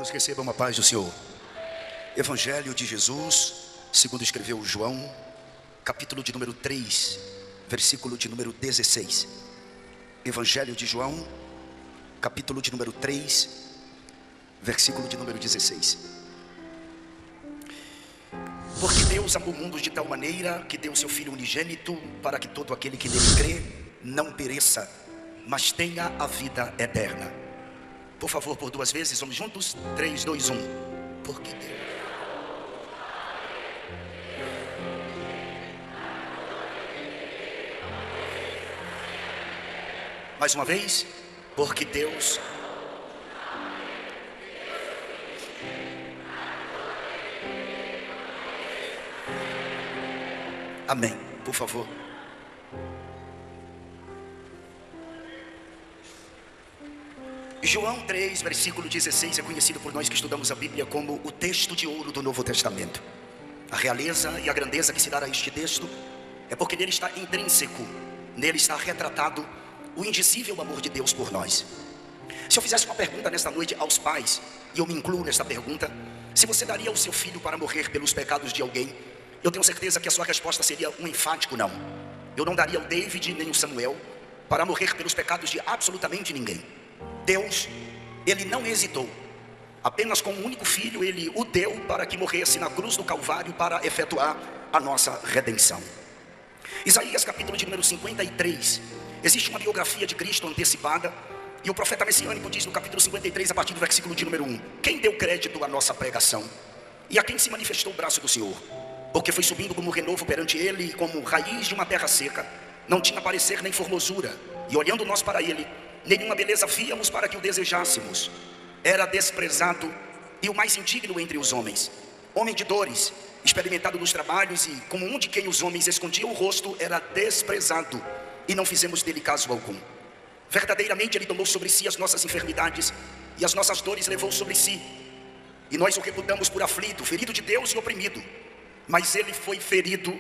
amados, recebam a paz do Senhor. Evangelho de Jesus, segundo escreveu João, capítulo de número 3, versículo de número 16. Evangelho de João, capítulo de número 3, versículo de número 16. Porque Deus amou o mundo de tal maneira que deu seu Filho unigênito, para que todo aquele que nele crê não pereça, mas tenha a vida eterna. Por favor, por duas vezes, vamos juntos? 3, 2, 1. Porque Deus... Mais uma vez. Porque Deus... Amém. Por favor. João 3, versículo 16 é conhecido por nós que estudamos a Bíblia como o texto de ouro do Novo Testamento. A realeza e a grandeza que se dá a este texto é porque nele está intrínseco, nele está retratado o indizível amor de Deus por nós. Se eu fizesse uma pergunta nesta noite aos pais, e eu me incluo nesta pergunta, se você daria o seu filho para morrer pelos pecados de alguém, eu tenho certeza que a sua resposta seria um enfático não. Eu não daria o David nem o Samuel para morrer pelos pecados de absolutamente ninguém. Deus, ele não hesitou, apenas com um único filho, ele o deu para que morresse na cruz do Calvário para efetuar a nossa redenção. Isaías capítulo de número 53, existe uma biografia de Cristo antecipada, e o profeta messiânico diz no capítulo 53, a partir do versículo de número 1, quem deu crédito à nossa pregação, e a quem se manifestou o braço do Senhor? Porque foi subindo como renovo perante ele, como raiz de uma terra seca, não tinha parecer nem formosura, e olhando nós para ele, nenhuma beleza víamos para que o desejássemos. Era desprezado e o mais indigno entre os homens, homem de dores, experimentado nos trabalhos, e como um de quem os homens escondiam o rosto, era desprezado, e não fizemos dele caso algum. Verdadeiramente ele tomou sobre si as nossas enfermidades, e as nossas dores levou sobre si, e nós o reputamos por aflito, ferido de Deus e oprimido. Mas ele foi ferido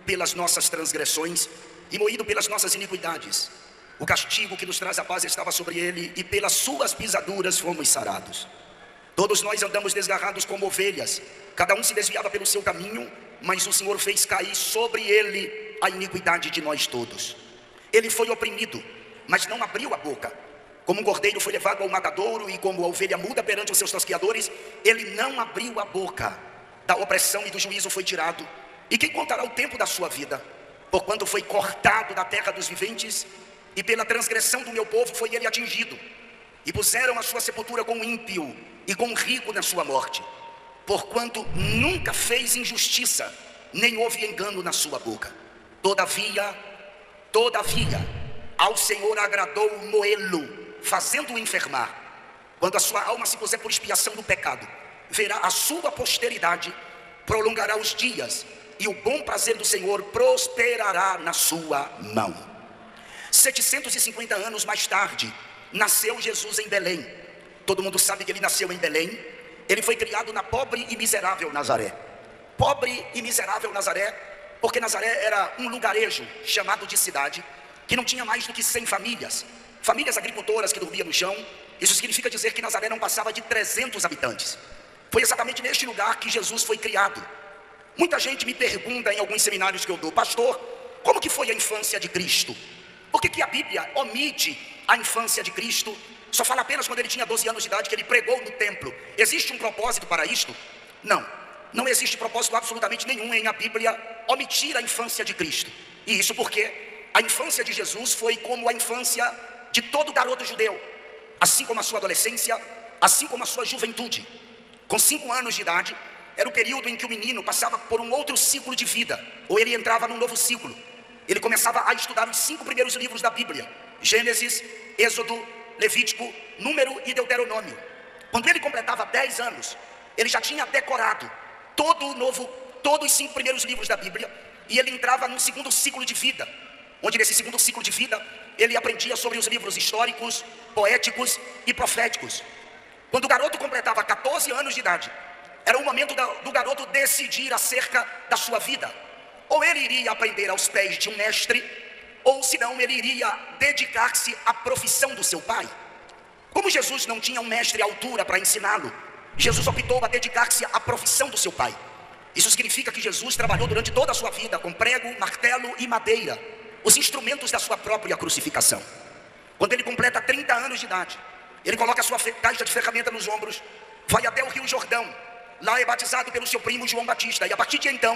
pelas nossas transgressões e moído pelas nossas iniquidades. O castigo que nos traz a paz estava sobre ele, e pelas suas pisaduras fomos sarados. Todos nós andamos desgarrados como ovelhas, cada um se desviava pelo seu caminho, mas o Senhor fez cair sobre ele a iniquidade de nós todos. Ele foi oprimido, mas não abriu a boca. Como um cordeiro foi levado ao matadouro, e como a ovelha muda perante os seus tosqueadores, ele não abriu a boca. Da opressão e do juízo foi tirado. E quem contará o tempo da sua vida? Porquanto foi cortado da terra dos viventes, e pela transgressão do meu povo foi ele atingido. E puseram a sua sepultura com o ímpio, e com o rico na sua morte. Porquanto nunca fez injustiça, nem houve engano na sua boca. Todavia, ao Senhor agradou moê-lo, fazendo-o enfermar. Quando a sua alma se puser por expiação do pecado, verá a sua posteridade, prolongará os dias, e o bom prazer do Senhor prosperará na sua mão. 750 anos mais tarde, nasceu Jesus em Belém. Todo mundo sabe que ele nasceu em Belém. Ele foi criado na pobre e miserável Nazaré. Pobre e miserável Nazaré, porque Nazaré era um lugarejo chamado de cidade, que não tinha mais do que 100 famílias. Famílias agricultoras que dormiam no chão. Isso significa dizer que Nazaré não passava de 300 habitantes. Foi exatamente neste lugar que Jesus foi criado. Muita gente me pergunta em alguns seminários que eu dou: pastor, como que foi a infância de Cristo? Por que a Bíblia omite a infância de Cristo? Só fala apenas quando ele tinha 12 anos de idade, que ele pregou no templo. Existe um propósito para isto? Não existe propósito absolutamente nenhum em a Bíblia omitir a infância de Cristo. E isso porque a infância de Jesus foi como a infância de todo garoto judeu, assim como a sua adolescência, assim como a sua juventude. Com 5 anos de idade, era o período em que o menino passava por um outro ciclo de vida, ou ele entrava num novo ciclo. Ele começava a estudar os 5 primeiros livros da Bíblia: Gênesis, Êxodo, Levítico, Número e Deuteronômio. Quando ele completava 10 anos, ele já tinha decorado todos os 5 primeiros livros da Bíblia, e ele entrava num segundo ciclo de vida, onde nesse segundo ciclo de vida, ele aprendia sobre os livros históricos, poéticos e proféticos. Quando o garoto completava 14 anos de idade, era o momento do garoto decidir acerca da sua vida. Ou ele iria aprender aos pés de um mestre, ou senão ele iria dedicar-se à profissão do seu pai. Como Jesus não tinha um mestre à altura para ensiná-lo, Jesus optou a dedicar-se à profissão do seu pai. Isso significa que Jesus trabalhou durante toda a sua vida com prego, martelo e madeira, os instrumentos da sua própria crucificação. Quando ele completa 30 anos de idade, ele coloca a sua caixa de ferramenta nos ombros, vai até o Rio Jordão, lá é batizado pelo seu primo João Batista, e a partir de então,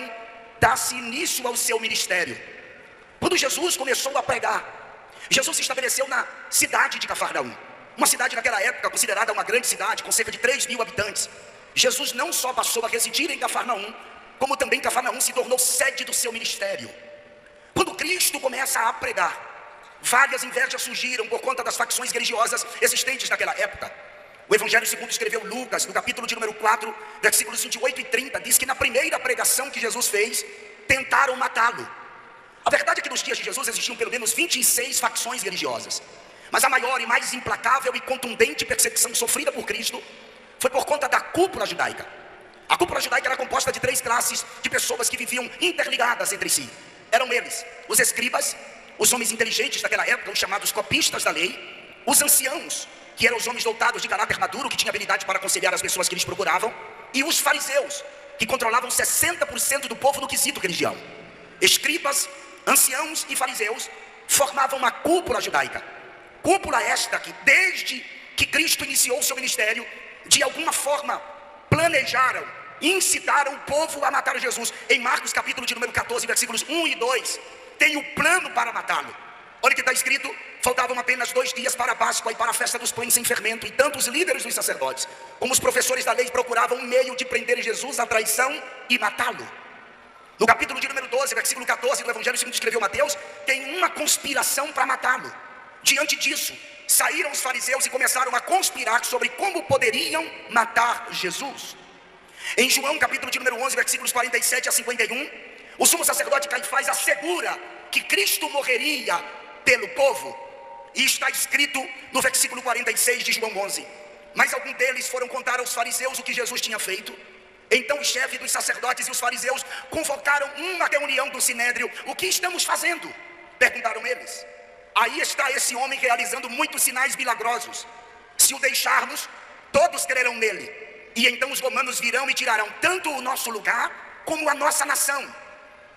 dá-se início ao seu ministério. Quando Jesus começou a pregar, Jesus se estabeleceu na cidade de Cafarnaum, uma cidade naquela época considerada uma grande cidade, com cerca de 3.000 habitantes. Jesus não só passou a residir em Cafarnaum, como também Cafarnaum se tornou sede do seu ministério. Quando Cristo começa a pregar, várias invejas surgiram por conta das facções religiosas existentes naquela época. O Evangelho segundo escreveu Lucas, no capítulo de número 4, versículos 28 e 30, diz que na primeira pregação que Jesus fez, tentaram matá-lo. A verdade é que nos dias de Jesus existiam pelo menos 26 facções religiosas, mas a maior e mais implacável e contundente perseguição sofrida por Cristo foi por conta da cúpula judaica. A cúpula judaica era composta de 3 classes de pessoas que viviam interligadas entre si. Eram eles, os escribas, os homens inteligentes daquela época, os chamados copistas da lei, os anciãos, que eram os homens dotados de caráter maduro, que tinham habilidade para aconselhar as pessoas que eles procuravam, e os fariseus, que controlavam 60% do povo no quesito religião. Escribas, anciãos e fariseus formavam uma cúpula judaica. Cúpula esta que, desde que Cristo iniciou o seu ministério, de alguma forma planejaram, incitaram o povo a matar Jesus. Em Marcos capítulo de número 14, versículos 1 e 2, tem o plano para matá-lo. Olha o que está escrito: faltavam apenas 2 dias para a Páscoa e para a festa dos pães sem fermento, e tanto os líderes dos sacerdotes como os professores da lei procuravam um meio de prender Jesus à traição e matá-lo. No capítulo de número 12, versículo 14 do Evangelho segundo escreveu Mateus, tem uma conspiração para matá-lo. Diante disso, saíram os fariseus e começaram a conspirar sobre como poderiam matar Jesus. Em João capítulo de número 11, versículos 47 a 51, o sumo sacerdote Caifás assegura que Cristo morreria pelo povo. E está escrito no versículo 46 de João 11: mas alguns deles foram contar aos fariseus o que Jesus tinha feito. Então o chefe dos sacerdotes e os fariseus convocaram uma reunião do sinédrio. O que estamos fazendo? Perguntaram eles. Aí está esse homem realizando muitos sinais milagrosos. Se o deixarmos, todos crerão nele, e então os romanos virão e tirarão tanto o nosso lugar como a nossa nação.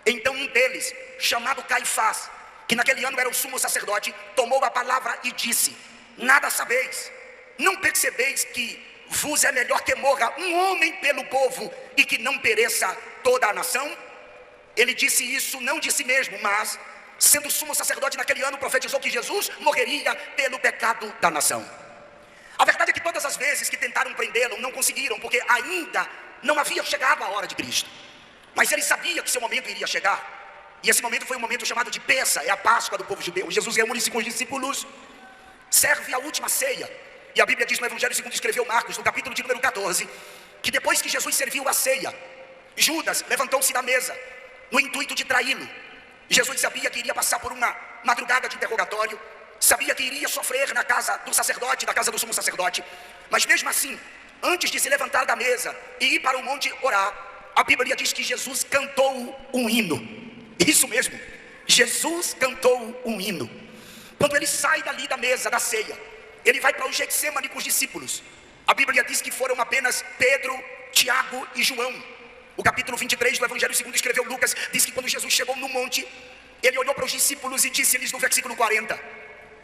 Então um deles, chamado Caifás, que naquele ano era o sumo sacerdote, tomou a palavra e disse: nada sabeis? Não percebeis que vos é melhor que morra um homem pelo povo e que não pereça toda a nação? Ele disse isso não de si mesmo, mas sendo sumo sacerdote naquele ano, profetizou que Jesus morreria pelo pecado da nação. A verdade é que todas as vezes que tentaram prendê-lo, não conseguiram, porque ainda não havia chegado a hora de Cristo. Mas ele sabia que seu momento iria chegar. E esse momento foi um momento chamado de Pessa, é a Páscoa do povo judeu. Jesus reúne-se com os discípulos, serve a última ceia. E a Bíblia diz no Evangelho segundo escreveu Marcos, no capítulo de número 14, que depois que Jesus serviu a ceia, Judas levantou-se da mesa, no intuito de traí-lo. Jesus sabia que iria passar por uma madrugada de interrogatório, sabia que iria sofrer na casa do sacerdote, na casa do sumo sacerdote. Mas mesmo assim, antes de se levantar da mesa e ir para o monte orar, a Bíblia diz que Jesus cantou um hino. Isso mesmo, Jesus cantou um hino. Quando ele sai dali da mesa, da ceia, ele vai para o Getsêmani com os discípulos. A Bíblia diz que foram apenas Pedro, Tiago e João. O capítulo 23 do Evangelho segundo escreveu Lucas diz que quando Jesus chegou no monte, ele olhou para os discípulos e disse-lhes no versículo 40: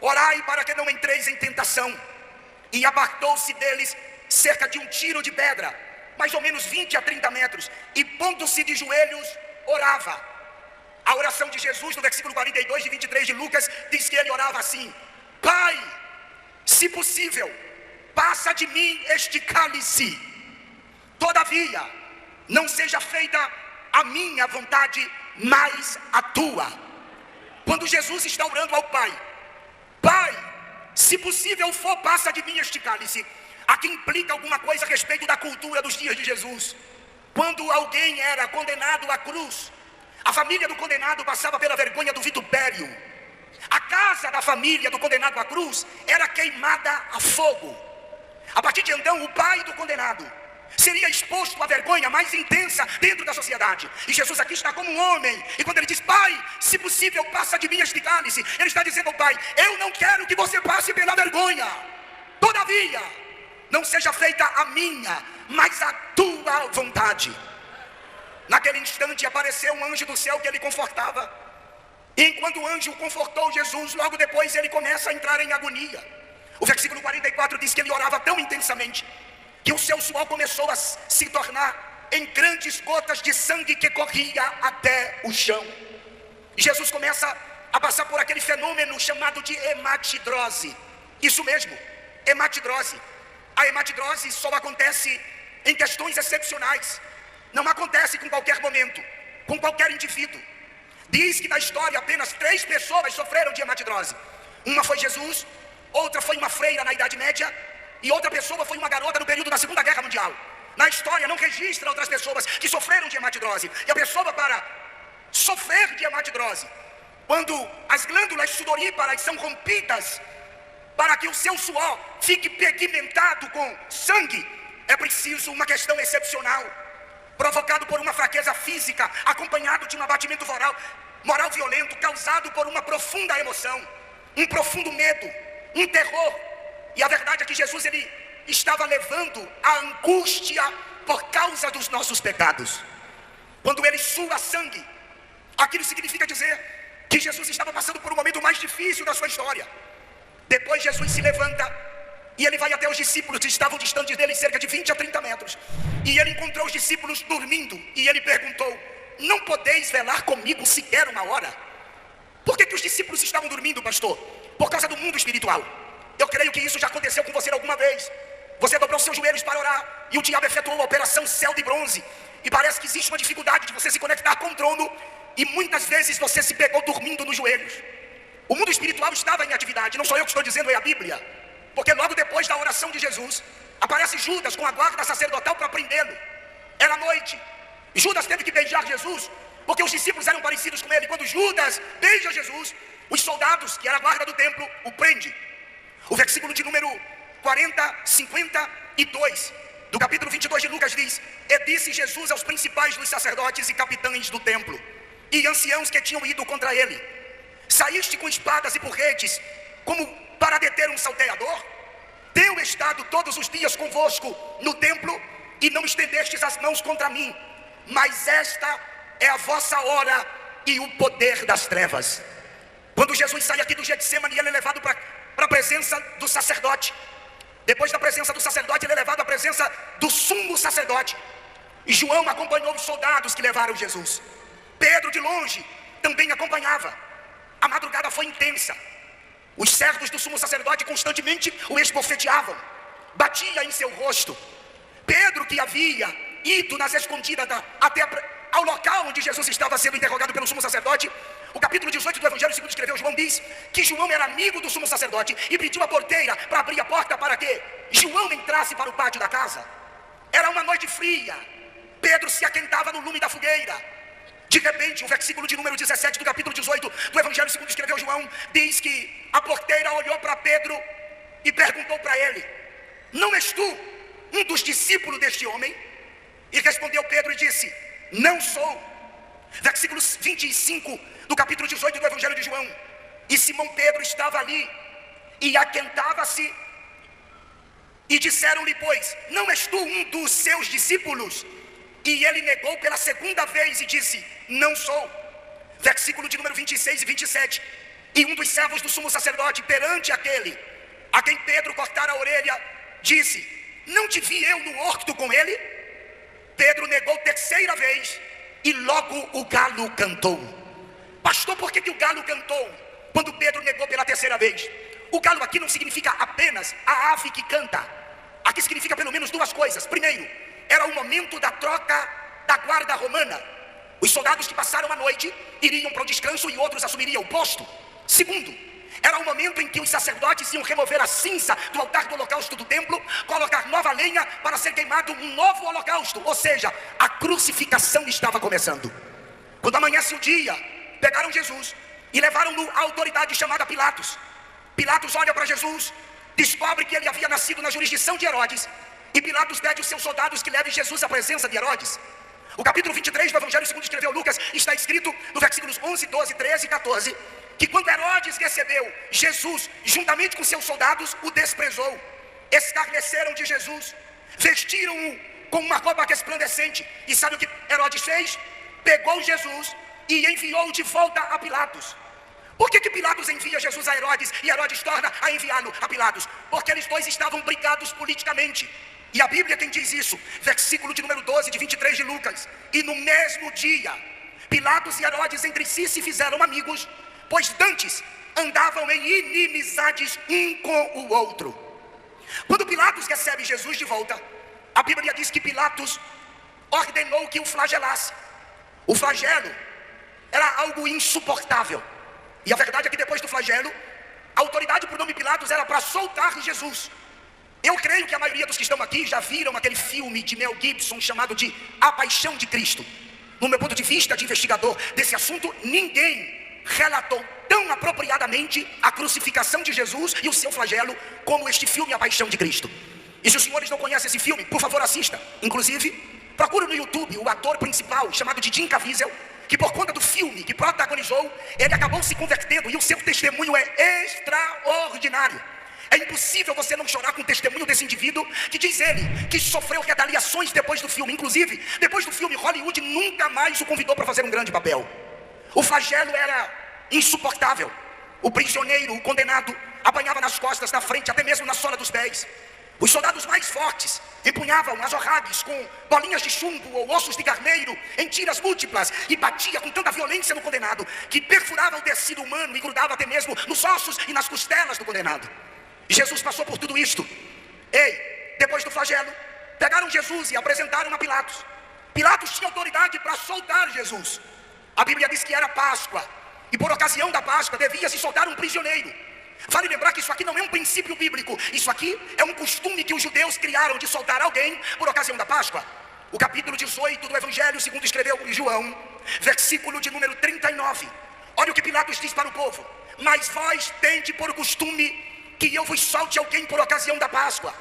orai para que não entreis em tentação. E apartou-se deles cerca de um tiro de pedra, mais ou menos 20 a 30 metros, e pondo-se de joelhos, orava. A oração de Jesus no versículo 42 de 23 de Lucas diz que ele orava assim: Pai, se possível, passa de mim este cálice, todavia não seja feita a minha vontade, mas a tua. Quando Jesus está orando ao Pai: Pai, se possível for, passa de mim este cálice, aqui implica alguma coisa a respeito da cultura dos dias de Jesus. Quando alguém era condenado à cruz, a família do condenado passava pela vergonha do vitupério. A casa da família do condenado à cruz era queimada a fogo. A partir de então, o pai do condenado seria exposto à vergonha mais intensa dentro da sociedade. E Jesus aqui está como um homem, e quando ele diz: Pai, se possível, passa de mim este cálice, ele está dizendo ao Pai: eu não quero que você passe pela vergonha, todavia não seja feita a minha, mas a tua vontade. Naquele instante apareceu um anjo do céu que ele confortava. E enquanto o anjo confortou Jesus, logo depois ele começa a entrar em agonia. O versículo 44 diz que ele orava tão intensamente que o seu suor começou a se tornar em grandes gotas de sangue que corria até o chão. E Jesus começa a passar por aquele fenômeno chamado de hematidrose. Isso mesmo, hematidrose. A hematidrose só acontece em questões excepcionais. Não acontece com qualquer momento, com qualquer indivíduo. Diz que na história apenas 3 pessoas sofreram de hematidrose. Uma foi Jesus, outra foi uma freira na Idade Média, e outra pessoa foi uma garota no período da Segunda Guerra Mundial. Na história não registra outras pessoas que sofreram de hematidrose. E a pessoa, para sofrer de hematidrose, quando as glândulas sudoríparas são rompidas, para que o seu suor fique pigmentado com sangue, é preciso uma questão excepcional, provocado por uma fraqueza física, acompanhado de um abatimento moral violento, causado por uma profunda emoção, um profundo medo, um terror. E a verdade é que Jesus, ele estava levando a angústia por causa dos nossos pecados. Quando ele sua sangue, aquilo significa dizer que Jesus estava passando por um momento mais difícil da sua história. Depois Jesus se levanta e ele vai até os discípulos que estavam distantes dele cerca de 20 a 30 metros. E ele encontrou os discípulos dormindo e ele perguntou: não podeis velar comigo sequer uma hora? Por que os discípulos estavam dormindo, pastor? Por causa do mundo espiritual. Eu creio que isso já aconteceu com você alguma vez. Você dobrou seus joelhos para orar e o diabo efetuou a operação céu de bronze. E parece que existe uma dificuldade de você se conectar com o trono. E muitas vezes você se pegou dormindo nos joelhos. O mundo espiritual estava em atividade. Não sou eu que estou dizendo, é a Bíblia. Porque logo depois da oração de Jesus, aparece Judas com a guarda sacerdotal para prendê-lo. Era noite. Judas teve que beijar Jesus, porque os discípulos eram parecidos com ele. Quando Judas beija Jesus, os soldados, que era a guarda do templo, o prende. O versículo de número 52 do capítulo 22 de Lucas diz: e disse Jesus aos principais dos sacerdotes e capitães do templo e anciãos que tinham ido contra ele: saíste com espadas e porretes como para deter um salteador? Tenho estado todos os dias convosco no templo e não estendestes as mãos contra mim, mas esta é a vossa hora e o poder das trevas. Quando Jesus sai aqui do Getsemane, ele é levado para a presença do sacerdote. Depois da presença do sacerdote, ele é levado à presença do sumo sacerdote. E João acompanhou os soldados que levaram Jesus. Pedro de longe também acompanhava. A madrugada foi intensa. Os servos do sumo sacerdote constantemente o esbofeteavam, batia em seu rosto. Pedro, que havia ido nas escondidas até ao local onde Jesus estava sendo interrogado pelo sumo sacerdote, o capítulo 18 do Evangelho segundo escreveu João diz que João era amigo do sumo sacerdote e pediu a porteira para abrir a porta para que João entrasse para o pátio da casa. Era uma noite fria. Pedro se aquentava no lume da fogueira. De repente, o versículo de número 17 do capítulo 18 do Evangelho segundo escreveu João diz que a porteira olhou para Pedro e perguntou para ele: não és tu um dos discípulos deste homem? E respondeu Pedro e disse: não sou. Versículo 25 do capítulo 18 do Evangelho de João: e Simão Pedro estava ali e aquentava-se, e disseram-lhe, pois, não és tu um dos seus discípulos? E ele negou pela segunda vez e disse: não sou. Versículo de número 26 e 27: e um dos servos do sumo sacerdote, perante aquele a quem Pedro cortara a orelha, disse: não te vi eu no horto com ele? Pedro negou terceira vez e logo o galo cantou. Pastor, por que o galo cantou quando Pedro negou pela terceira vez? O galo aqui não significa apenas a ave que canta. Aqui significa pelo menos duas coisas. Primeiro, era o momento da troca da guarda romana. Os soldados que passaram a noite iriam para o descanso e outros assumiriam o posto. Segundo, era o momento em que os sacerdotes iam remover a cinza do altar do holocausto do templo, colocar nova lenha para ser queimado um novo holocausto. Ou seja, a crucificação estava começando. Quando amanhece o dia, pegaram Jesus e levaram-no à autoridade chamada Pilatos. Pilatos olha para Jesus, descobre que ele havia nascido na jurisdição de Herodes, e Pilatos pede os seus soldados que levem Jesus à presença de Herodes. O capítulo 23 do Evangelho segundo escreveu Lucas está escrito no versículos 11, 12, 13 e 14 que quando Herodes recebeu Jesus juntamente com seus soldados, o desprezou. escarneceram de Jesus, vestiram-o com uma roupa resplandecente. E sabe o que Herodes fez? Pegou Jesus e enviou de volta a Pilatos. Por que Pilatos envia Jesus a Herodes e Herodes torna a enviá-lo a Pilatos? Porque eles dois estavam brigados politicamente. E a Bíblia quem diz isso, versículo de número 12, de 23 de Lucas. E no mesmo dia, Pilatos e Herodes entre si se fizeram amigos, pois dantes andavam em inimizades um com o outro. Quando Pilatos recebe Jesus de volta, a Bíblia diz que Pilatos ordenou que o flagelasse. O flagelo era algo insuportável. E a verdade é que depois do flagelo, a autoridade por nome Pilatos era para soltar Jesus. Eu creio que a maioria dos que estão aqui já viram aquele filme de Mel Gibson chamado de A Paixão de Cristo. No meu ponto de vista de investigador desse assunto, ninguém relatou tão apropriadamente a crucificação de Jesus e o seu flagelo como este filme A Paixão de Cristo. E se os senhores não conhecem esse filme, por favor assista. Inclusive, procure no YouTube o ator principal chamado de Jim Caviezel, que por conta do filme que protagonizou, ele acabou se convertendo e o seu testemunho é extraordinário. É impossível você não chorar com o testemunho desse indivíduo que diz ele que sofreu retaliações depois do filme. Inclusive, depois do filme, Hollywood nunca mais o convidou para fazer um grande papel. O flagelo era insuportável. O prisioneiro, o condenado, apanhava nas costas, na frente, até mesmo na sola dos pés. Os soldados mais fortes empunhavam azorragues com bolinhas de chumbo ou ossos de carneiro em tiras múltiplas e batia com tanta violência no condenado que perfurava o tecido humano e grudava até mesmo nos ossos e nas costelas do condenado. E Jesus passou por tudo isto. Depois do flagelo, pegaram Jesus e apresentaram a Pilatos. Pilatos tinha autoridade para soltar Jesus. A Bíblia diz que era Páscoa, e por ocasião da Páscoa devia se soltar um prisioneiro. Vale lembrar que isso aqui não é um princípio bíblico. Isso aqui é um costume que os judeus criaram de soltar alguém por ocasião da Páscoa. O capítulo 18 do Evangelho segundo escreveu João, versículo de número 39. Olha o que Pilatos diz para o povo: mas vós tende por costume que eu vos solte alguém por ocasião da Páscoa.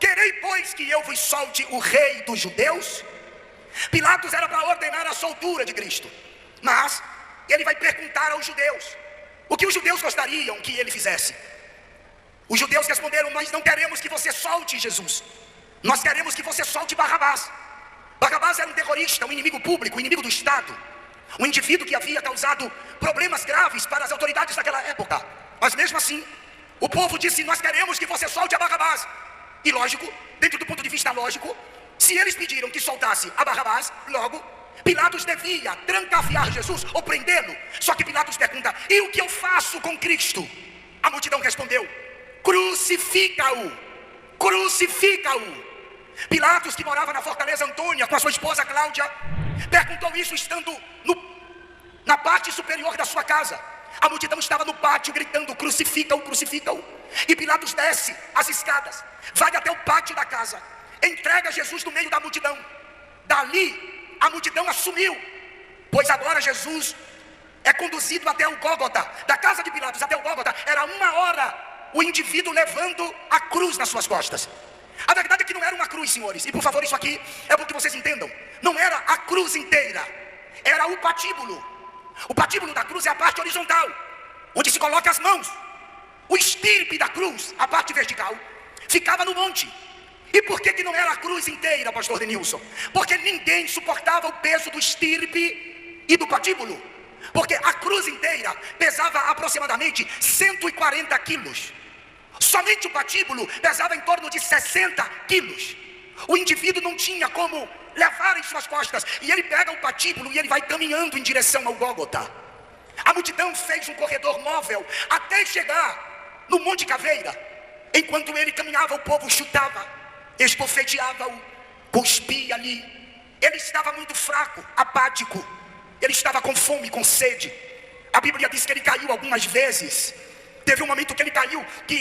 Querei, pois, que eu vos solte o rei dos judeus? Pilatos era para ordenar a soltura de Cristo, mas ele vai perguntar aos judeus o que os judeus gostariam que ele fizesse. Os judeus responderam: nós não queremos que você solte Jesus, nós queremos que você solte Barrabás. Barrabás era um terrorista, um inimigo público, um inimigo do Estado, um indivíduo que havia causado problemas graves para as autoridades daquela época. Mas mesmo assim, o povo disse: nós queremos que você solte a Barrabás. E lógico, dentro do ponto de vista lógico, se eles pediram que soltasse a Barrabás, logo Pilatos devia trancafiar Jesus ou prendê-lo. Só que Pilatos pergunta: e o que eu faço com Cristo? A multidão respondeu: crucifica-o, crucifica-o. Pilatos, que morava na Fortaleza Antônia com a sua esposa Cláudia, perguntou isso estando na parte superior da sua casa. A multidão estava no pátio gritando: crucifica-o, crucifica-o. E Pilatos desce as escadas, vai até o pátio da casa, entrega Jesus no meio da multidão. Dali a multidão assumiu, pois agora Jesus é conduzido até o Gólgota. Da casa de Pilatos até o Gólgota era 1 hora o indivíduo levando a cruz nas suas costas. A verdade é que não era uma cruz, senhores, e por favor, isso aqui é bom que vocês entendam. Não era a cruz inteira, era o patíbulo. O patíbulo da cruz é a parte horizontal, onde se coloca as mãos. O estirpe da cruz, a parte vertical, ficava no monte. E por que não era a cruz inteira, pastor Denilson? Porque ninguém suportava o peso do estirpe e do patíbulo. Porque a cruz inteira pesava aproximadamente 140 quilos. Somente o patíbulo pesava em torno de 60 quilos. O indivíduo não tinha como levar em suas costas, e ele pega o patíbulo e ele vai caminhando em direção ao Gólgota. A multidão fez um corredor móvel até chegar no Monte Caveira. Enquanto ele caminhava, o povo chutava, esbofeteava-o, cuspia ali. Ele estava muito fraco, apático. Ele estava com fome, com sede. A Bíblia diz que ele caiu algumas vezes. Teve um momento que ele caiu, que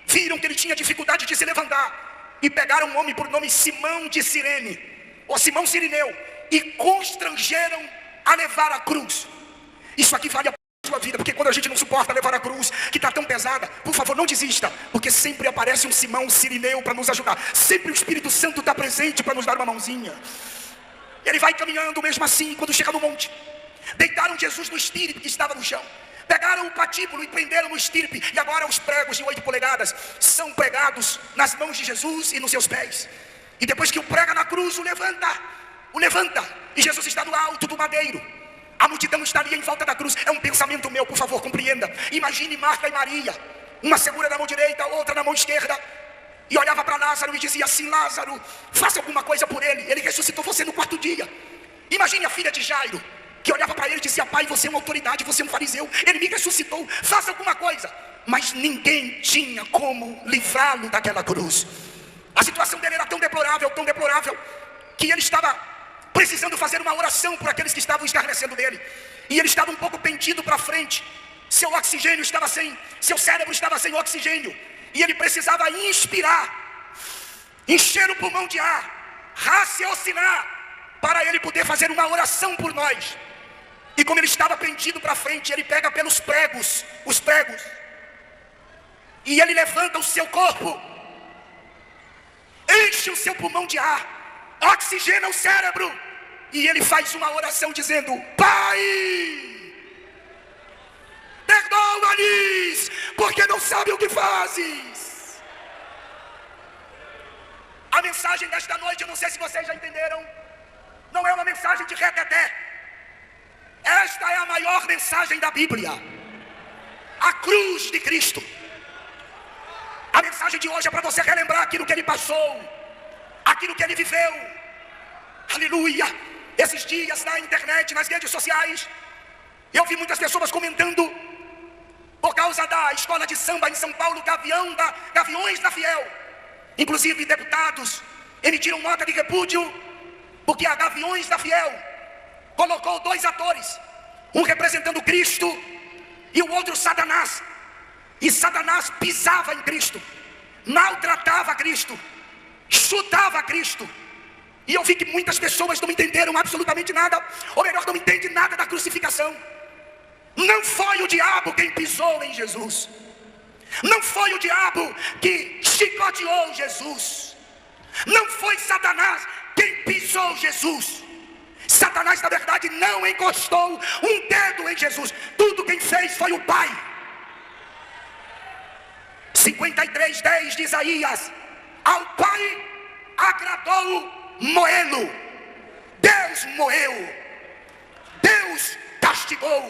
viram que ele tinha dificuldade de se levantar, e pegaram um homem por nome Simão de Cirene, ou Simão Cirineu, e constrangeram a levar a cruz. Isso aqui vale a sua vida, porque quando a gente não suporta levar a cruz, que está tão pesada, por favor, não desista, porque sempre aparece um Simão Cirineu para nos ajudar. Sempre o Espírito Santo está presente para nos dar uma mãozinha. Ele vai caminhando mesmo assim. Quando chega no monte, deitaram Jesus no estirpe que estava no chão, Pegaram o patíbulo e prenderam no estirpe. E agora os pregos de 8 polegadas são pregados nas mãos de Jesus e nos seus pés. E depois que o prega na cruz, o levanta. E Jesus está no alto do madeiro. A multidão estaria em volta da cruz. É um pensamento meu, por favor, compreenda. Imagine Marta e Maria, uma segura na mão direita, outra na mão esquerda, e olhava para Lázaro e dizia assim: Lázaro, faça alguma coisa por ele. Ele ressuscitou você no 4º dia. Imagine a filha de Jairo, que olhava para ele e dizia: pai, você é uma autoridade, você é um fariseu, ele me ressuscitou, faça alguma coisa. Mas ninguém tinha como livrá-lo daquela cruz. A situação dele era tão deplorável, que ele estava precisando fazer uma oração por aqueles que estavam escarnecendo dele. E ele estava um pouco pendido para frente. Seu oxigênio estava sem, seu cérebro estava sem oxigênio. E ele precisava inspirar, encher o pulmão de ar, raciocinar, para ele poder fazer uma oração por nós. E como ele estava pendido para frente, ele pega pelos pregos, os pregos, e ele levanta o seu corpo, enche o seu pulmão de ar, oxigena o cérebro, e ele faz uma oração dizendo: Pai, perdoa-lhes, porque não sabem o que fazes. A mensagem desta noite, eu não sei se vocês já entenderam, não é uma mensagem de reteté. Esta é a maior mensagem da Bíblia, a cruz de Cristo. A mensagem de hoje é para você relembrar aquilo que ele passou, aquilo que ele viveu. Aleluia. Esses dias na internet, nas redes sociais, eu vi muitas pessoas comentando por causa da escola de samba em São Paulo, Gaviões da Fiel. Inclusive deputados emitiram nota de repúdio, porque a Gaviões da Fiel colocou 2 atores, um representando Cristo e o outro Satanás. E Satanás pisava em Cristo, maltratava Cristo, chutava Cristo. E eu vi que muitas pessoas não entenderam absolutamente nada, ou melhor, não entendem nada da crucificação. Não foi o diabo quem pisou em Jesus, não foi o diabo que chicoteou Jesus, não foi Satanás quem pisou Jesus. Satanás, na verdade, não encostou um dedo em Jesus. Tudo quem fez foi o Pai. 53:10 de Isaías: ao Pai agradou moê-lo. Deus moeu, Deus castigou.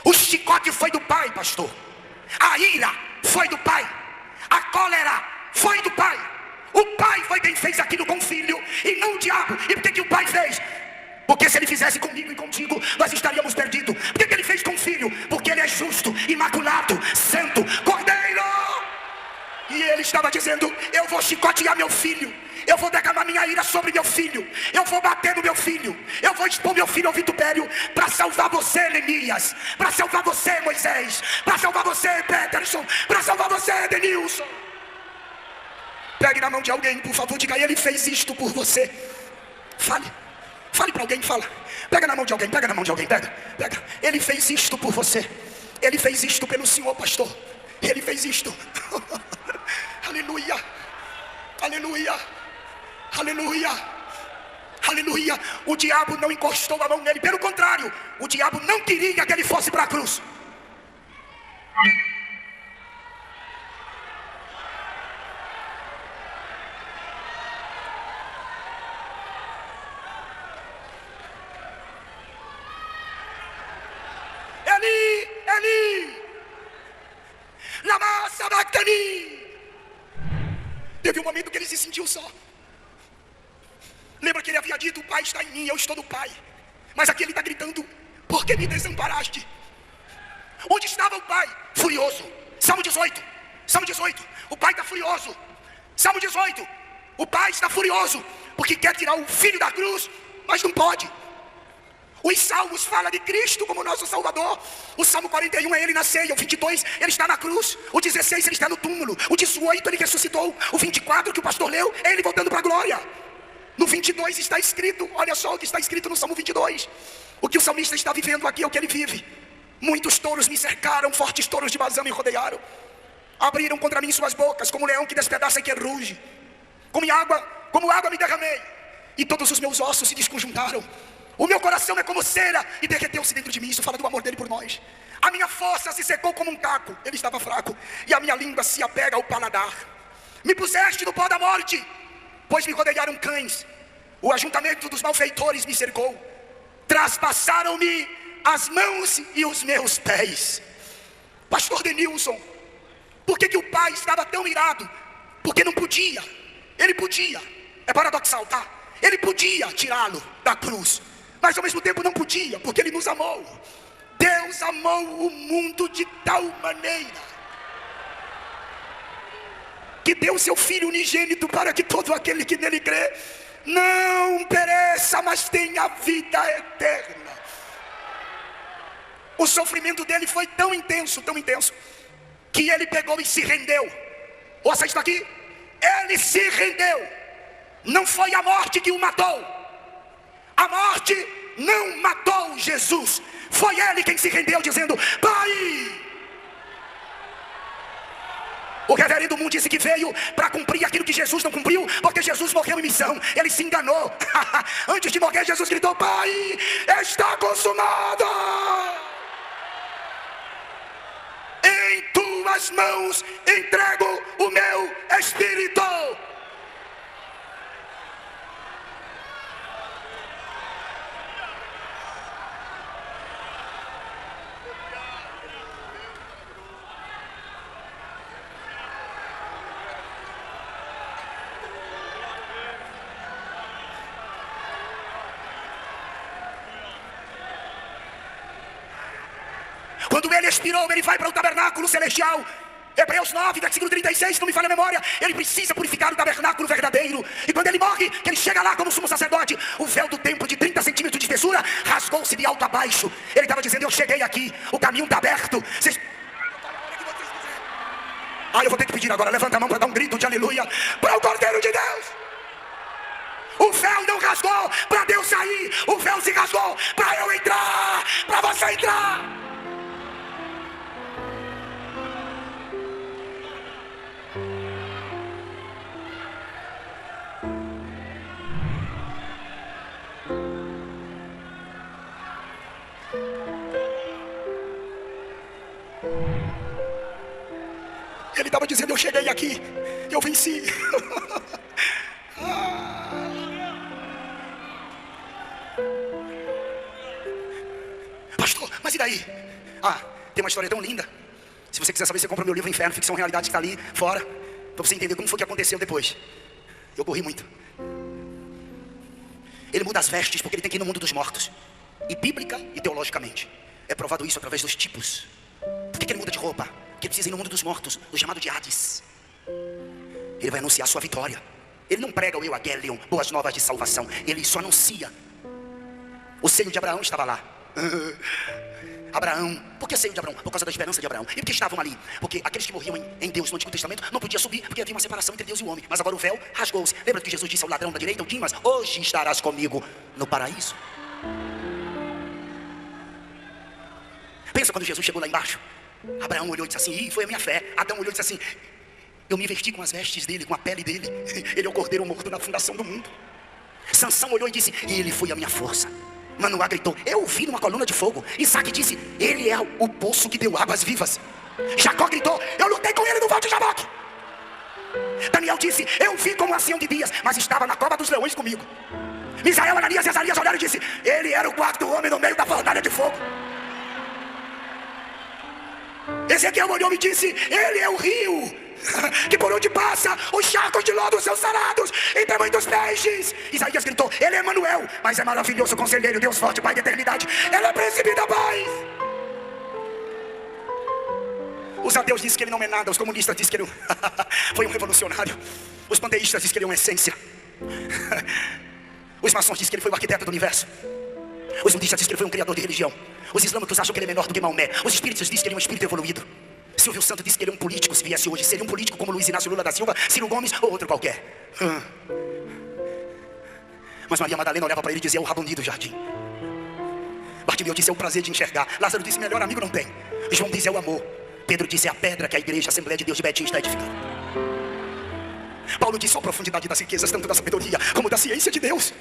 O chicote foi do Pai, pastor. A ira foi do Pai. A cólera foi do Pai. O Pai foi quem fez aquilo com o Filho, e não o diabo. E por que o Pai fez? Porque se ele fizesse comigo e contigo, nós estaríamos perdidos. Por que ele fez com o Filho? Porque ele é justo, imaculado, santo, cordeiro. E ele estava dizendo: eu vou chicotear meu filho, eu vou derramar minha ira sobre meu filho, eu vou bater no meu filho, eu vou expor meu filho ao vitupério, para salvar você, Neemias, para salvar você, Moisés, para salvar você, Peterson, para salvar você, Denilson. Pegue na mão de alguém, por favor, diga: ele fez isto por você. Fale para alguém, fala. Pega na mão de alguém, pega. Ele fez isto por você. Ele fez isto pelo Senhor, pastor. Ele fez isto. Aleluia. Aleluia. Aleluia. Aleluia. O diabo não encostou a mão nele. Pelo contrário, o diabo não queria que ele fosse para a cruz. Eli, lama sabachthani. Teve um momento que ele se sentiu só. Lembra que ele havia dito: o Pai está em mim, eu estou no Pai. Mas aqui ele está gritando: por que me desamparaste? Onde estava o Pai? Furioso. Salmo 18. O Pai está furioso. Salmo 18. O Pai está furioso porque quer tirar o Filho da cruz, mas não pode. Os salmos falam de Cristo como nosso Salvador. O Salmo 41 é ele na ceia. O 22 ele está na cruz. O 16 ele está no túmulo. O 18 ele ressuscitou. O 24 que o pastor leu é ele voltando para a glória. No 22 está escrito, olha só o que está escrito no Salmo 22. O que o salmista está vivendo aqui é o que ele vive. Muitos touros me cercaram, fortes touros de Bazã me rodearam. Abriram contra mim suas bocas, como leão que despedaça e que ruge. Como água me derramei, e todos os meus ossos se desconjuntaram. O meu coração é como cera e derreteu-se dentro de mim. Isso fala do amor dele por nós. A minha força se secou como um caco. Ele estava fraco. E a minha língua se apega ao paladar. Me puseste no pó da morte, pois me rodearam cães. O ajuntamento dos malfeitores me cercou. Traspassaram-me as mãos e os meus pés. Pastor Denilson, por que o pai estava tão irado? Porque não podia. Ele podia. É paradoxal, tá? Ele podia tirá-lo da cruz, mas ao mesmo tempo não podia, porque ele nos amou. Deus amou o mundo de tal maneira que deu seu Filho unigênito para que todo aquele que nele crê não pereça, mas tenha vida eterna. O sofrimento dele foi tão intenso, que ele pegou e se rendeu. Ouça isso aqui. Ele se rendeu. Não foi a morte que o matou. A morte não matou Jesus. Foi ele quem se rendeu, dizendo: Pai. O reverendo Moon disse que veio para cumprir aquilo que Jesus não cumpriu, porque Jesus morreu em missão. Ele se enganou. Antes de morrer, Jesus gritou: Pai, está consumado. Em tuas mãos entrego o meu espírito. Quando ele expirou, ele vai para o tabernáculo celestial. Hebreus 9, versículo 36, se não me falha a memória. Ele precisa purificar o tabernáculo verdadeiro. E quando ele morre, que ele chega lá como sumo sacerdote, o véu do templo de 30 centímetros de espessura rasgou-se de alto a baixo. Ele estava dizendo: eu cheguei aqui, o caminho está aberto. Eu vou ter que pedir agora, levanta a mão para dar um grito de aleluia para o Cordeiro de Deus. O véu não rasgou para Deus sair, o véu se rasgou para eu entrar, para você entrar. Ele estava dizendo: eu cheguei aqui, eu venci. Pastor, mas e daí? Tem uma história tão linda. Se você quiser saber, você compra meu livro Inferno, Ficção Realidade, que está ali fora, para você entender como foi que aconteceu depois. Eu corri muito. Ele muda as vestes porque ele tem que ir no mundo dos mortos. E bíblica e teologicamente é provado isso através dos tipos. Por que ele muda de roupa? Porque ele precisa ir no mundo dos mortos, no chamado de Hades. Ele vai anunciar sua vitória. Ele não prega o Evangelion, boas novas de salvação. Ele só anuncia. O seio de Abraão estava lá. Abraão, por que seio de Abraão? Por causa da esperança de Abraão. E por que estavam ali? Porque aqueles que morriam em Deus no Antigo Testamento não podiam subir, porque havia uma separação entre Deus e o homem. Mas agora o véu rasgou-se. Lembra que Jesus disse ao ladrão da direita, o Dimas: hoje estarás comigo no paraíso. Pensa quando Jesus chegou lá embaixo. Abraão olhou e disse assim: foi a minha fé. Adão olhou e disse assim: eu me vesti com as vestes dele, com a pele dele. Ele é o cordeiro morto na fundação do mundo. Sansão olhou e disse: ele foi a minha força. Manoá gritou: eu vi numa coluna de fogo. Isaac disse: ele é o poço que deu águas vivas. Jacó gritou: eu lutei com ele no vale de Jaboque. Daniel disse: eu vi como o ancião de dias, mas estava na cova dos leões comigo. Misael, Ananias e Azarias olharam e disse: ele era o quarto homem no meio da fornalha de fogo. Ezequiel olhou e disse: ele é o rio que por onde passa os charcos de lodo são sarados e tem muitos peixes. Isaías gritou: ele é Emanuel, mas é maravilhoso conselheiro, Deus forte, Pai da eternidade. Ele é príncipe da paz. Os ateus dizem que ele não é nada. Os comunistas dizem que ele foi um revolucionário. Os panteístas dizem que ele é uma essência. Os maçons dizem que ele foi o arquiteto do universo. Os budistas dizem que ele foi um criador de religião. Os islâmicos acham que ele é menor do que Maomé. Os espíritos dizem que ele é um espírito evoluído. Silvio Santos disse que ele é um político. Se viesse hoje, seria um político como Luiz Inácio Lula da Silva, Ciro Gomes ou outro qualquer. Mas Maria Madalena olhava para ele e dizia: é o rabundi do jardim. Bartimeu disse: é o prazer de enxergar. Lázaro disse: melhor amigo não tem. João disse: é o amor. Pedro disse: é a pedra que a igreja, a Assembleia de Deus de Betim está edificando. Paulo disse: a profundidade das riquezas, tanto da sabedoria como da ciência de Deus.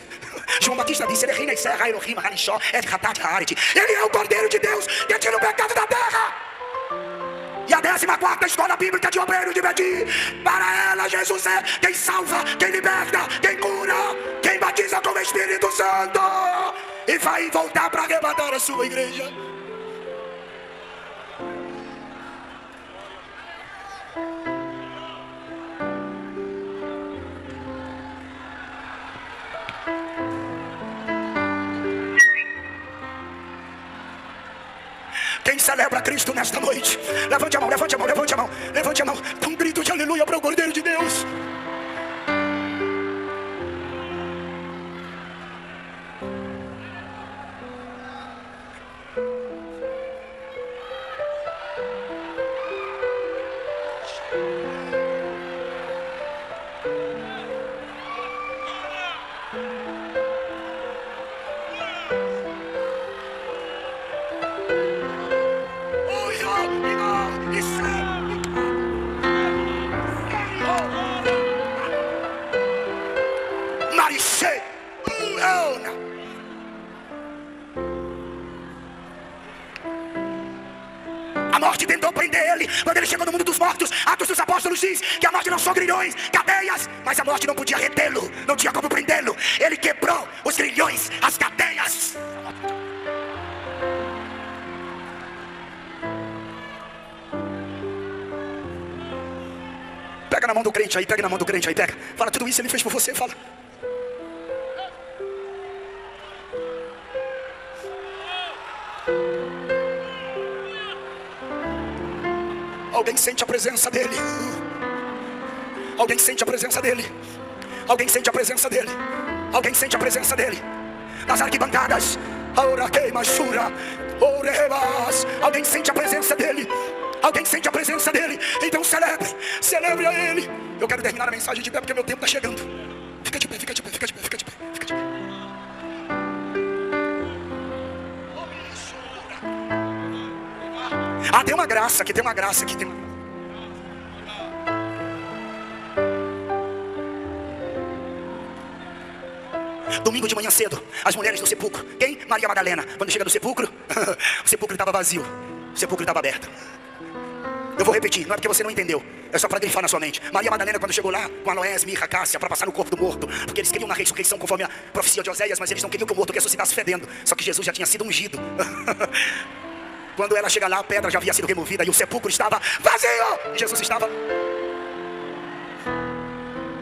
João Batista disse: ele reina em Serra, Elohim, Hanishó, Ed Hatat Haaret. Ele é o Cordeiro de Deus que tira o pecado da terra. E a 14ª escola bíblica de obreiros de Betim, para ela Jesus é quem salva, quem liberta, quem cura, quem batiza com o Espírito Santo. E vai voltar para arrebatar a sua igreja. Quem celebra Cristo nesta noite, levante a mão, levante a mão, levante a mão, levante a mão. Dá um grito de aleluia para o Cordeiro de Deus. A morte tentou prender ele. Quando ele chegou no mundo dos mortos, Atos dos Apóstolos diz que a morte não são grilhões, cadeias, mas a morte não podia retê-lo, não tinha como prendê-lo. Ele quebrou os grilhões, as cadeias. Pega na mão do crente aí, pega na mão do crente aí, pega. Fala, tudo isso ele fez por você, fala. Alguém sente a presença dele. Alguém sente a presença dele. Alguém sente a presença dele. Alguém sente a presença dele. Nas arquibancadas. Alguém sente a presença dele. Alguém sente a presença dele. Então celebre. Celebre a ele. Eu quero terminar a mensagem de pé porque meu tempo está chegando. Fica de pé, fica de pé, fica de pé, fica de pé, fica de pé. Ah, tem uma graça aqui, tem uma graça aqui, tem uma... Domingo de manhã cedo, as mulheres do sepulcro. Quem? Maria Madalena. Quando chega no sepulcro, o sepulcro estava vazio, o sepulcro estava aberto. Eu vou repetir, não é porque você não entendeu, é só para grifar na sua mente. Maria Madalena, quando chegou lá com aloés, mirra, cássia, para passar no corpo do morto, porque eles queriam uma ressurreição conforme a profecia de Oséias, mas eles não queriam que o morto ressuscitasse fedendo. Só que Jesus já tinha sido ungido. Quando ela chega lá, a pedra já havia sido removida e o sepulcro estava vazio. E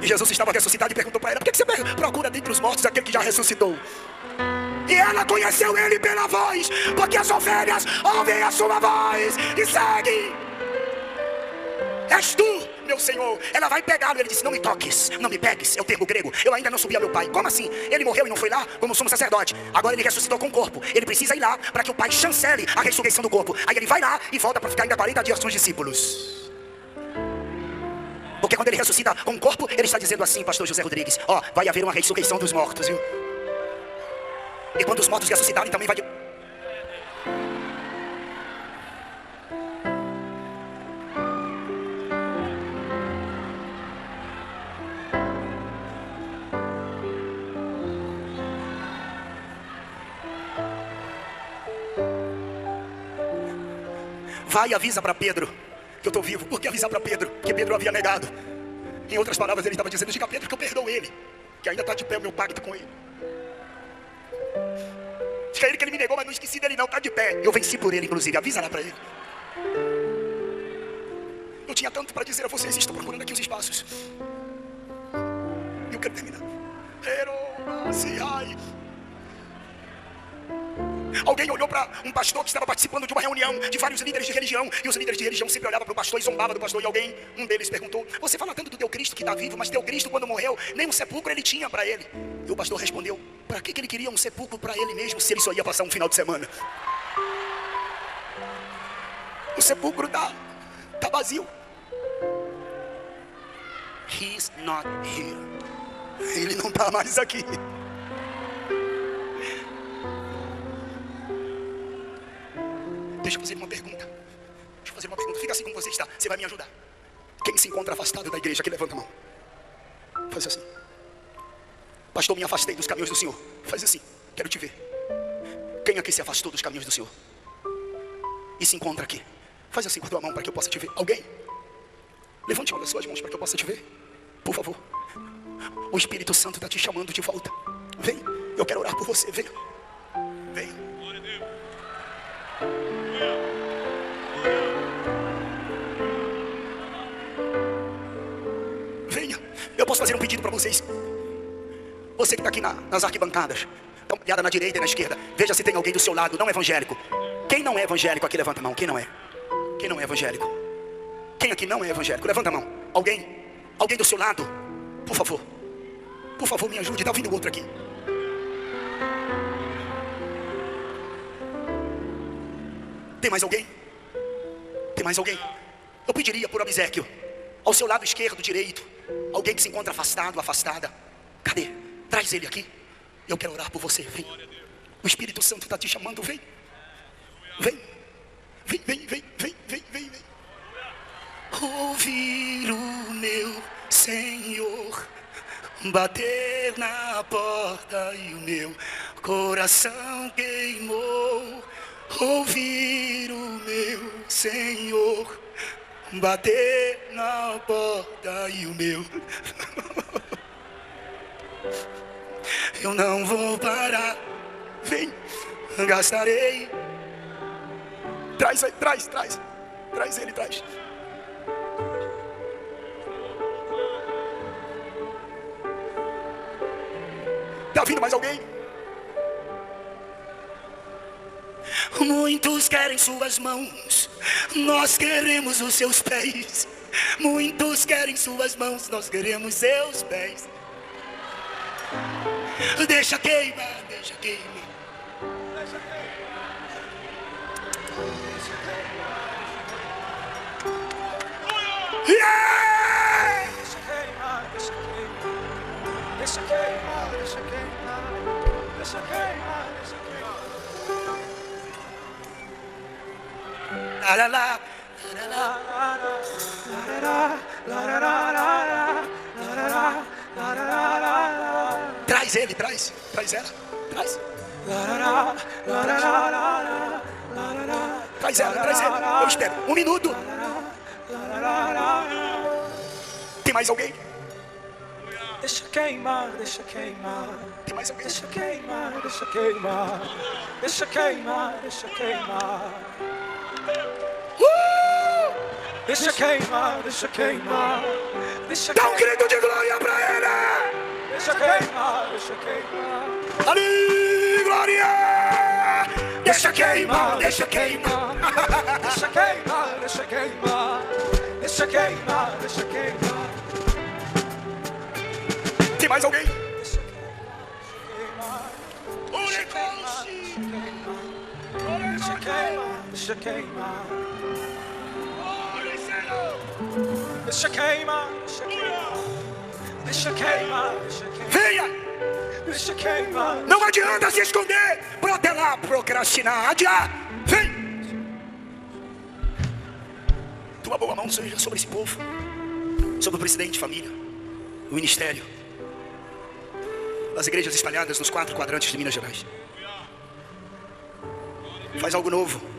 Jesus estava ressuscitado e perguntou para ela: por que você procura dentre os mortos aquele que já ressuscitou? E ela conheceu ele pela voz, porque as ovelhas ouvem a sua voz e seguem. És tu, meu Senhor. Ela vai pegá-lo. Ele disse: não me toques, não me pegues. É o termo grego. Eu ainda não subi a meu pai. Como assim? Ele morreu e não foi lá como sumo sacerdote. Agora ele ressuscitou com o corpo. Ele precisa ir lá para que o pai chancele a ressurreição do corpo. Aí ele vai lá e volta para ficar ainda 40 dias com os discípulos. Porque quando ele ressuscita com o corpo, ele está dizendo assim, pastor José Rodrigues: ó, vai haver uma ressurreição dos mortos, viu? E quando os mortos ressuscitarem, também vai... Vai e avisa para Pedro que eu estou vivo. Por que avisar para Pedro? Porque Pedro havia negado. Em outras palavras, ele estava dizendo: diga a Pedro que eu perdoo ele, que ainda está de pé o meu pacto com ele. Diga a ele que ele me negou, mas não esqueci dele não, está de pé. Eu venci por ele, inclusive, avisa lá para ele. Eu tinha tanto para dizer a vocês, estou procurando aqui os espaços. E eu quero terminar. Alguém olhou para um pastor que estava participando de uma reunião de vários líderes de religião. E os líderes de religião sempre olhavam para o pastor e zombavam do pastor. E um deles perguntou: você fala tanto do teu Cristo que está vivo, mas teu Cristo quando morreu, nem um sepulcro ele tinha para ele. E o pastor respondeu: para que ele queria um sepulcro para ele mesmo, se ele só ia passar um final de semana? O sepulcro está vazio. He's not here. Ele não está mais aqui. Deixa eu fazer uma pergunta. Fica assim como você está. Você vai me ajudar. Quem se encontra afastado da igreja, que levanta a mão. Faz assim. Pastor, me afastei dos caminhos do Senhor. Faz assim, quero te ver. Quem aqui se afastou dos caminhos do Senhor e se encontra aqui? Faz assim com a tua mão para que eu possa te ver. Alguém? Levante uma das suas mãos para que eu possa te ver. Por favor. O Espírito Santo está te chamando de volta. Vem, eu quero orar por você. Vem. Vem. Venha. Eu posso fazer um pedido para vocês. Você que está aqui nas arquibancadas, dá uma olhada na direita e na esquerda. Veja se tem alguém do seu lado não evangélico. Quem não é evangélico aqui, levanta a mão. Quem não é? Quem não é evangélico? Quem aqui não é evangélico? Levanta a mão. Alguém? Alguém do seu lado? Por favor. Por favor, me ajude. Está vindo outro aqui. Tem mais alguém? Tem mais alguém? Eu pediria por obséquio, ao seu lado esquerdo, direito, alguém que se encontra afastado, afastada. Cadê? Traz ele aqui. Eu quero orar por você. Vem. O Espírito Santo está te chamando. Vem. Vem. Vem, vem, vem, vem, vem, vem, vem. Ouvir o meu Senhor bater na porta e o meu coração queimou. Ouvir o meu Senhor bater na porta e o meu eu não vou parar. Vem, gastarei. Traz, traz, traz. Traz ele, traz. Tá vindo mais alguém? Muitos querem suas mãos, nós queremos os seus pés. Muitos querem suas mãos, nós queremos seus pés. Deixa queimar, deixa queimar. Yeah! Deixa queimar, deixa queimar. Deixa queimar, deixa queimar. Deixa queimar, deixa queimar. La la la. Traz ele, traz. Traz ela. Traz. Traz ela, traz ele. Eu espero. 1 minuto. Tem mais alguém? Deixa queimar, deixa queimar. Tem mais alguém? Deixa queimar, deixa queimar. Deixa queimar, deixa queimar. Deixa queimar, deixa queimar. Deixa Dá um queimar. grito de glória pra ele. Deixa queimar, deixa queimar. Ali, glória. Deixa queimar, deixa queimar. Deixa queimar, deixa queimar. Deixa queimar, deixa queimar. Tem mais alguém? Deixa queimar, deixa queimar. Deixa queimar. Deixa queimar, deixa queimar. Deixa queimar, deixa queimar. Venha. Deixa queimar. Não adianta se esconder, protelar, procrastinar, adiar. Vem. Tua boa mão seja sobre esse povo, sobre o presidente, família, o ministério, as igrejas espalhadas nos 4 quadrantes de Minas Gerais. Faz algo novo.